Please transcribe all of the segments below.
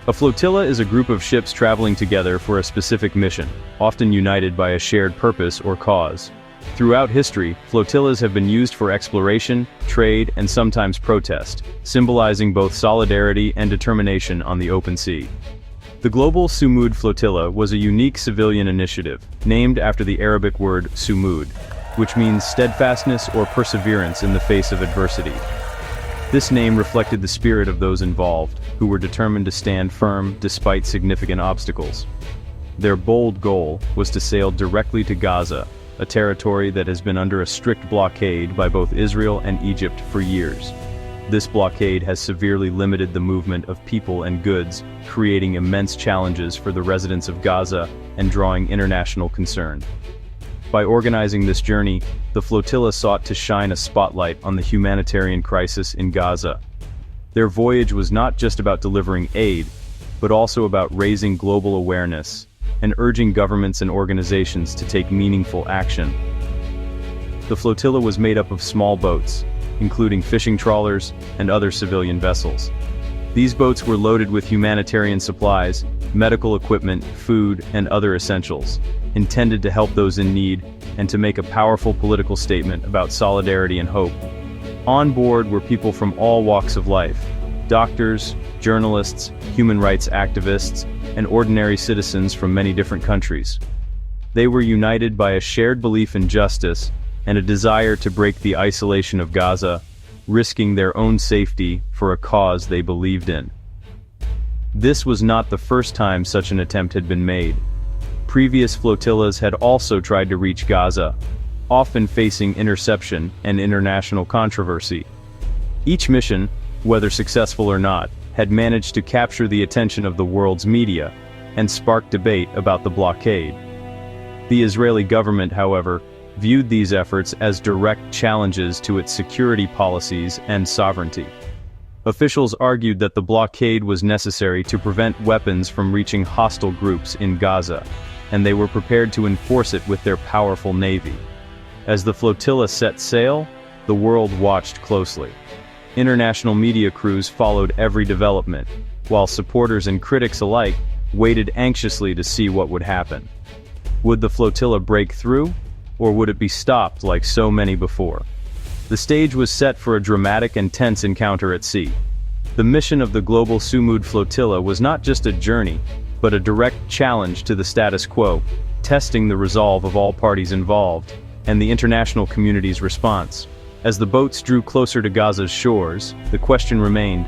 A flotilla is a group of ships traveling together for a specific mission, often united by a shared purpose or cause. Throughout history, flotillas have been used for exploration, trade, and sometimes protest, symbolizing both solidarity and determination on the open sea. The Global Sumud Flotilla was a unique civilian initiative, named after the Arabic word sumud, which means steadfastness or perseverance in the face of adversity. This name reflected the spirit of those involved, who were determined to stand firm despite significant obstacles. Their bold goal was to sail directly to Gaza, a territory that has been under a strict blockade by both Israel and Egypt for years. This blockade has severely limited the movement of people and goods, creating immense challenges for the residents of Gaza and drawing international concern. By organizing this journey, the flotilla sought to shine a spotlight on the humanitarian crisis in Gaza. Their voyage was not just about delivering aid, but also about raising global awareness and urging governments and organizations to take meaningful action. The flotilla was made up of small boats, including fishing trawlers and other civilian vessels. These boats were loaded with humanitarian supplies, medical equipment, food, and other essentials, intended to help those in need and to make a powerful political statement about solidarity and hope. On board were people from all walks of life: doctors, journalists, human rights activists, and ordinary citizens from many different countries. They were united by a shared belief in justice and a desire to break the isolation of Gaza, risking their own safety for a cause they believed in. This was not the first time such an attempt had been made. Previous flotillas had also tried to reach Gaza, often facing interception and international controversy. Each mission, whether successful or not, had managed to capture the attention of the world's media and spark debate about the blockade. The Israeli government, however, viewed these efforts as direct challenges to its security policies and sovereignty. Officials argued that the blockade was necessary to prevent weapons from reaching hostile groups in Gaza, and they were prepared to enforce it with their powerful navy. As the flotilla set sail, the world watched closely. International media crews followed every development, while supporters and critics alike waited anxiously to see what would happen. Would the flotilla break through, or would it be stopped like so many before? The stage was set for a dramatic and tense encounter at sea. The mission of the Global Sumud Flotilla was not just a journey, but a direct challenge to the status quo, testing the resolve of all parties involved, and the international community's response. As the boats drew closer to Gaza's shores, the question remained: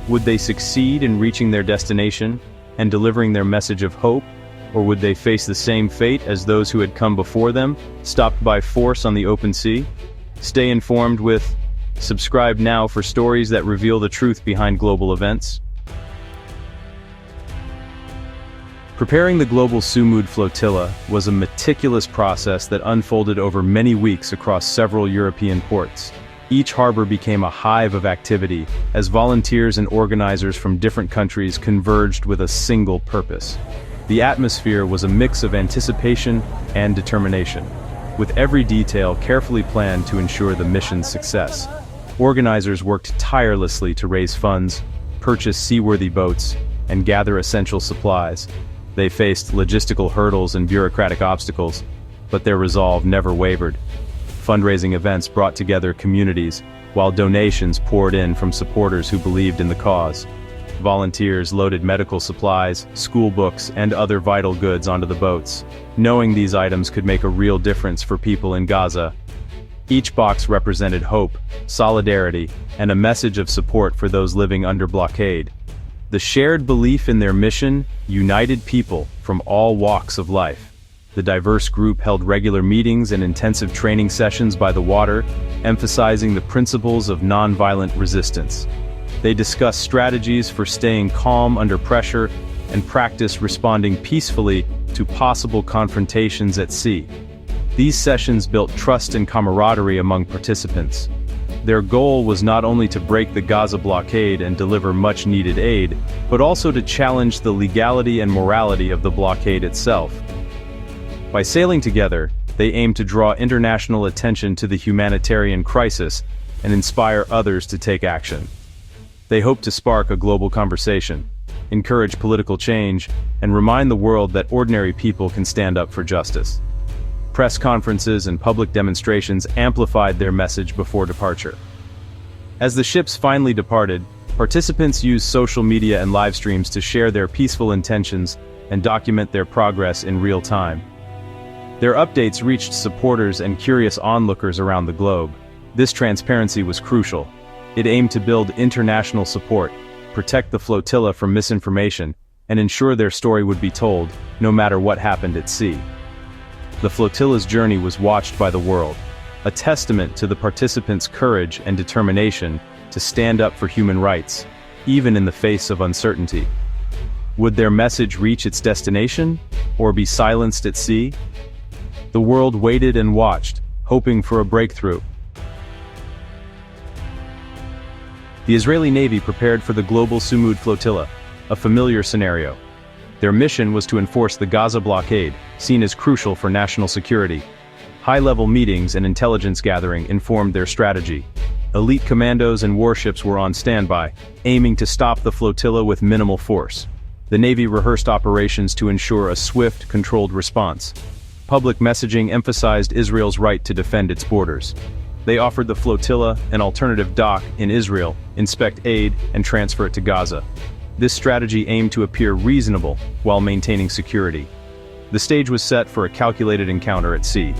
would they succeed in reaching their destination and delivering their message of hope? Or would they face the same fate as those who had come before them, stopped by force on the open sea? Stay informed with subscribe now for stories that reveal the truth behind global events. Preparing the Global Sumud Flotilla was a meticulous process that unfolded over many weeks across several European ports. Each harbor became a hive of activity as volunteers and organizers from different countries converged with a single purpose. The atmosphere was a mix of anticipation and determination, with every detail carefully planned to ensure the mission's success. Organizers worked tirelessly to raise funds, purchase seaworthy boats, and gather essential supplies. They faced logistical hurdles and bureaucratic obstacles, but their resolve never wavered. Fundraising events brought together communities, while donations poured in from supporters who believed in the cause. Volunteers loaded medical supplies, school books, and other vital goods onto the boats, knowing these items could make a real difference for people in Gaza. Each box represented hope, solidarity, and a message of support for those living under blockade. The shared belief in their mission united people from all walks of life. The diverse group held regular meetings and intensive training sessions by the water, emphasizing the principles of nonviolent resistance. They discussed strategies for staying calm under pressure and practiced responding peacefully to possible confrontations at sea. These sessions built trust and camaraderie among participants. Their goal was not only to break the Gaza blockade and deliver much-needed aid, but also to challenge the legality and morality of the blockade itself. By sailing together, they aimed to draw international attention to the humanitarian crisis and inspire others to take action. They hoped to spark a global conversation, encourage political change, and remind the world that ordinary people can stand up for justice. Press conferences and public demonstrations amplified their message before departure. As the ships finally departed, participants used social media and live streams to share their peaceful intentions and document their progress in real time. Their updates reached supporters and curious onlookers around the globe. This transparency was crucial. It aimed to build international support, protect the flotilla from misinformation, and ensure their story would be told, no matter what happened at sea. The flotilla's journey was watched by the world, a testament to the participants' courage and determination to stand up for human rights, even in the face of uncertainty. Would their message reach its destination, or be silenced at sea? The world waited and watched, hoping for a breakthrough. The Israeli Navy prepared for the Global Sumud Flotilla, a familiar scenario. Their mission was to enforce the Gaza blockade, seen as crucial for national security. High-level meetings and intelligence gathering informed their strategy. Elite commandos and warships were on standby, aiming to stop the flotilla with minimal force. The Navy rehearsed operations to ensure a swift, controlled response. Public messaging emphasized Israel's right to defend its borders. They offered the flotilla an alternative dock in Israel, inspect aid, and transfer it to Gaza. This strategy aimed to appear reasonable while maintaining security. The stage was set for a calculated encounter at sea.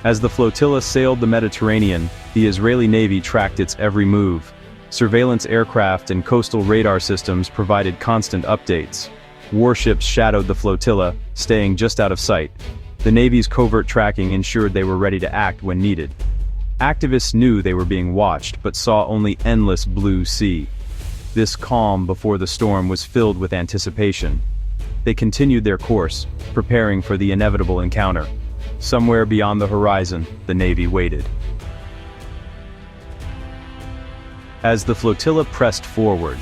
As the flotilla sailed the Mediterranean, the Israeli Navy tracked its every move. Surveillance aircraft and coastal radar systems provided constant updates. Warships shadowed the flotilla, staying just out of sight. The Navy's covert tracking ensured they were ready to act when needed. Activists knew they were being watched, but saw only endless blue sea. This calm before the storm was filled with anticipation. They continued their course, preparing for the inevitable encounter. Somewhere beyond the horizon, the Navy waited. As the flotilla pressed forward,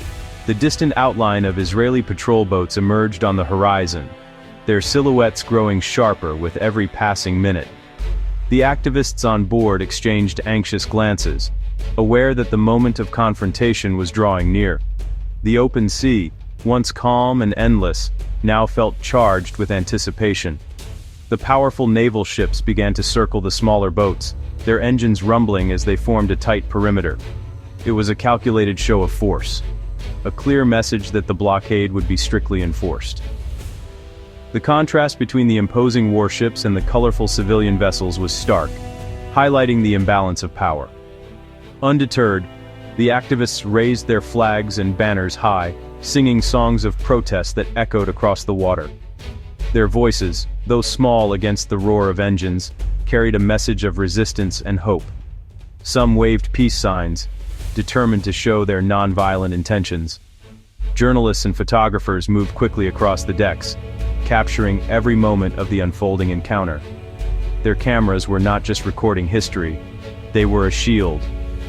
the distant outline of Israeli patrol boats emerged on the horizon, their silhouettes growing sharper with every passing minute. The activists on board exchanged anxious glances, aware that the moment of confrontation was drawing near. The open sea, once calm and endless, now felt charged with anticipation. The powerful naval ships began to circle the smaller boats, their engines rumbling as they formed a tight perimeter. It was a calculated show of force, a clear message that the blockade would be strictly enforced. The contrast between the imposing warships and the colorful civilian vessels was stark, highlighting the imbalance of power. Undeterred, the activists raised their flags and banners high, singing songs of protest that echoed across the water. Their voices, though small against the roar of engines, carried a message of resistance and hope. Some waved peace signs, determined to show their non-violent intentions. Journalists and photographers moved quickly across the decks, capturing every moment of the unfolding encounter. Their cameras were not just recording history, they were a shield,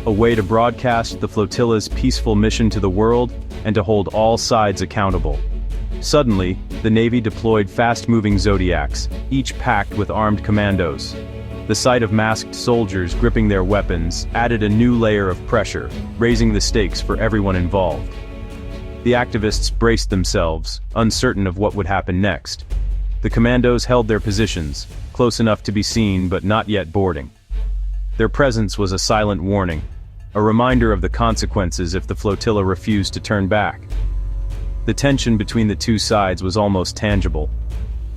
a way to broadcast the flotilla's peaceful mission to the world and to hold all sides accountable. Suddenly, the Navy deployed fast-moving Zodiacs, each packed with armed commandos. The sight of masked soldiers gripping their weapons added a new layer of pressure, raising the stakes for everyone involved. The activists braced themselves, uncertain of what would happen next. The commandos held their positions, close enough to be seen but not yet boarding. Their presence was a silent warning, a reminder of the consequences if the flotilla refused to turn back. The tension between the two sides was almost tangible.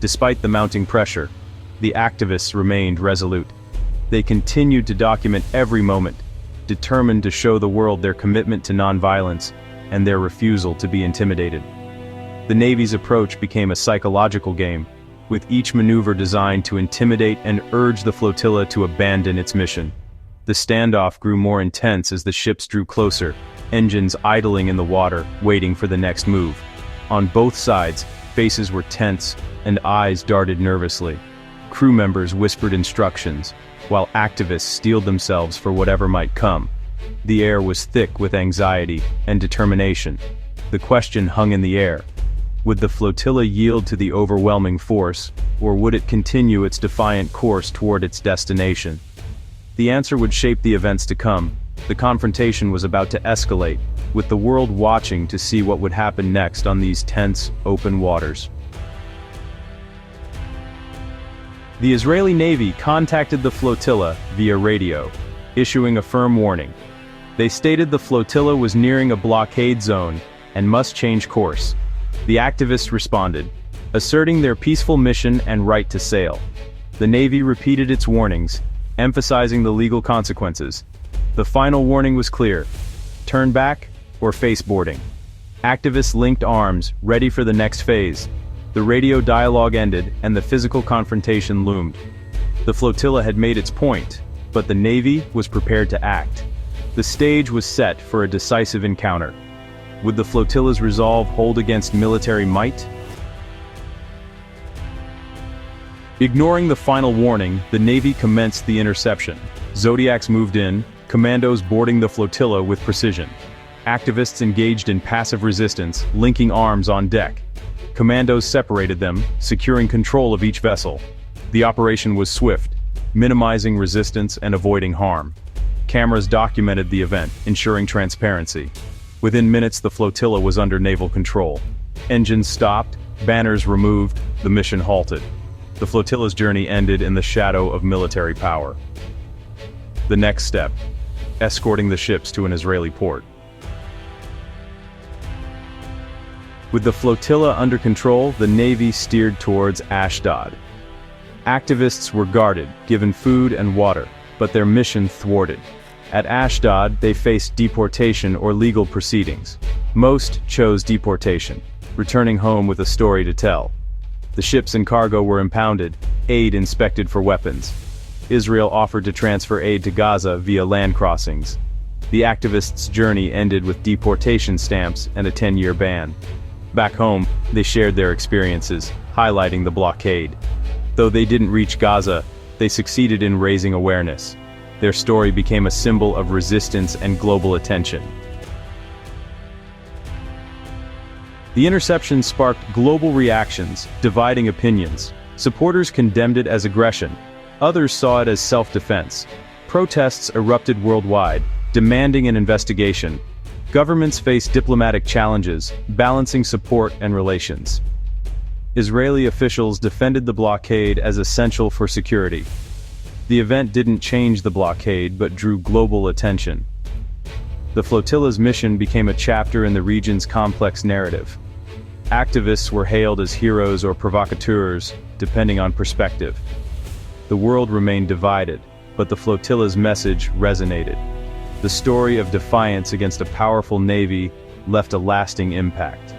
Despite the mounting pressure, the activists remained resolute. They continued to document every moment, determined to show the world their commitment to nonviolence and their refusal to be intimidated. The Navy's approach became a psychological game, with each maneuver designed to intimidate and urge the flotilla to abandon its mission. The standoff grew more intense as the ships drew closer, engines idling in the water, waiting for the next move. On both sides, faces were tense and eyes darted nervously. Crew members whispered instructions, while activists steeled themselves for whatever might come. The air was thick with anxiety and determination. The question hung in the air. Would the flotilla yield to the overwhelming force, or would it continue its defiant course toward its destination? The answer would shape the events to come, The confrontation was about to escalate, with the world watching to see what would happen next on these tense, open waters. The Israeli Navy contacted the flotilla via radio, issuing a firm warning. They stated the flotilla was nearing a blockade zone and must change course. The activists responded, asserting their peaceful mission and right to sail. The Navy repeated its warnings, emphasizing the legal consequences. The final warning was clear: turn back or face boarding. Activists linked arms, ready for the next phase. The radio dialogue ended and the physical confrontation loomed. The flotilla had made its point, but the Navy was prepared to act. The stage was set for a decisive encounter. Would the flotilla's resolve hold against military might? Ignoring the final warning, the Navy commenced the interception. Zodiacs moved in, commandos boarding the flotilla with precision. Activists engaged in passive resistance, linking arms on deck. Commandos separated them, securing control of each vessel. The operation was swift, minimizing resistance and avoiding harm. Cameras documented the event, ensuring transparency. Within minutes, the flotilla was under naval control. Engines stopped, banners removed, the mission halted. The flotilla's journey ended in the shadow of military power. The next step: escorting the ships to an Israeli port. With the flotilla under control, the Navy steered towards Ashdod. Activists were guarded, given food and water, but their mission thwarted. At Ashdod, they faced deportation or legal proceedings. Most chose deportation, returning home with a story to tell. The ships and cargo were impounded, aid inspected for weapons. Israel offered to transfer aid to Gaza via land crossings. The activists' journey ended with deportation stamps and a 10-year ban. Back home, they shared their experiences, highlighting the blockade. Though they didn't reach Gaza, they succeeded in raising awareness. Their story became a symbol of resistance and global attention. The interception sparked global reactions, dividing opinions. Supporters condemned it as aggression. Others saw it as self-defense. Protests erupted worldwide, demanding an investigation. Governments faced diplomatic challenges, balancing support and relations. Israeli officials defended the blockade as essential for security. The event didn't change the blockade but drew global attention. The flotilla's mission became a chapter in the region's complex narrative. Activists were hailed as heroes or provocateurs, depending on perspective. The world remained divided, but the flotilla's message resonated. The story of defiance against a powerful navy left a lasting impact.